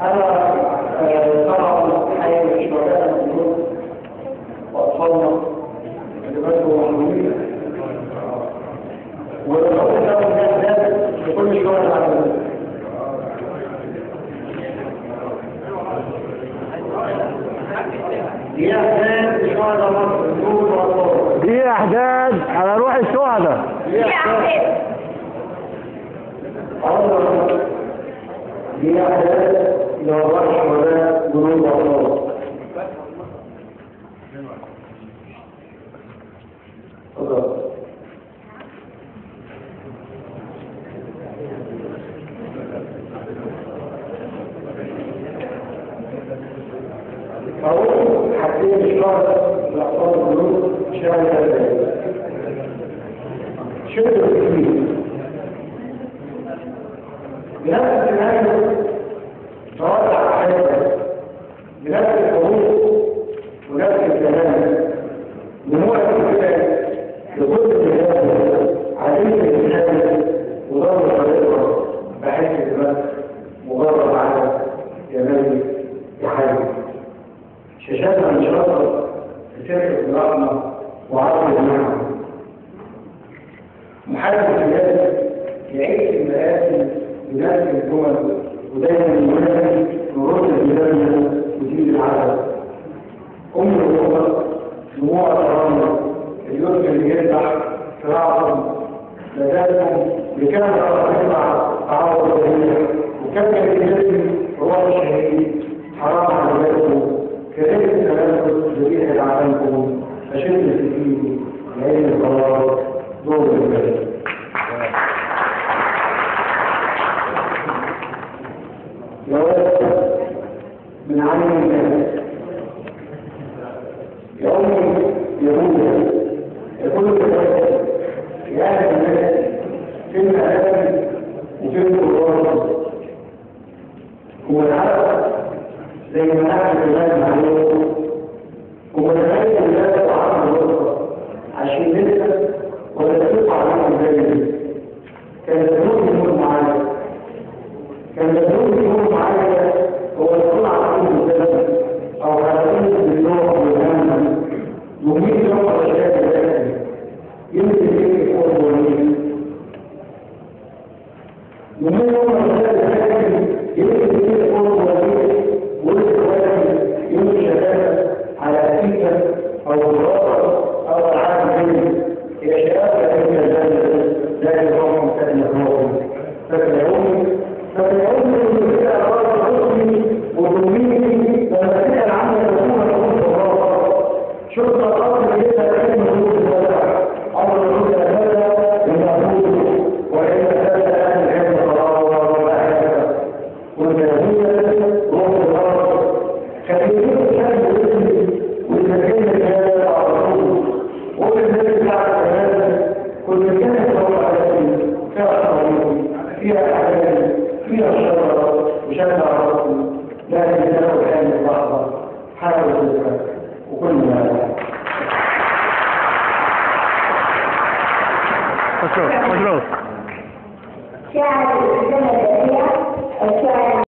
أنا طبعا حي شهداء الموت وأطفالنا اللي ماتوا محمولين ونحط لهم الناس لكل شهر على ذلك. دي أحداث شهداء مصر الموت وأطفالنا. دي أحداث على روح الشهداء. دي أحداث دي أحداث لوضع الشهداء جنود وأطفالنا. أول حاجتين الشهداء لأطفال الجنود شهداء شد الكبير بنفس النهاية توقع حياته بنفس الحروف ونفس الكلام نموع الكتاب لكل الكتاب عليه الكتاب وضرب طريقه بحس المس مجرد على جمالي وحالي شاشاتنا انشرطت بسرعة الرحمة وعرض النعمة محارب الجهاز يعيش المآسي بنفس الجمل ودايما ينادي نرد الجبال وتجيب العدد أم الأمة دموع الكرامة اليوم اللي يرجع صراعهم لذاتهم بكامل تطلع تعاون الجميع وكم يجري روح الشهيد حرام على ذاته كريم التنفس ذريع العالمكم أشد السكين لعين القرار دور البلد. من عالم الناس يوم يهودا يقول الكتاب يا أهل الناس فين الألم وفين القرآن هو العرب زي ما نحن الناس معلوم هو الغاية الناس وعرض الوسطى عشان لسه ولا تقطع عنهم زي كان الزنوب يكون معايا كان الزنوب يكون معايا هو يطلع عنه الزمن او حرقين بالنوع والهم ومين يوم الاشياء الثانية يمكن يكون مولين ومين يوم الاشياء الثانية يمكن يكون مولين والإخوان يمكن شباب على أسيسة أو الرابط أو العالم منه هي شباب لكن الزمن لا يضعهم سنة الروح فاليوم من الرابط الحسني وضميني ومسيح العمل يكون الحسن الرابط شرط الأصل ليس لكن مجهود الوضع أمر الرسول هذا للمعبود وإن هذا أهل العلم القرار والأحياء والجاهلية روح الأرض كثيرين كانوا يسمي والمكان هذا على الرسول وبالذات بعد هذا كل كانت روح عليه فيها صغير فيها أعلام فيها شرر وشكل رسول لكن له كان اللحظة حاول تذكر وكل ما مشروع شاعر السنة الأخيرة الشاعر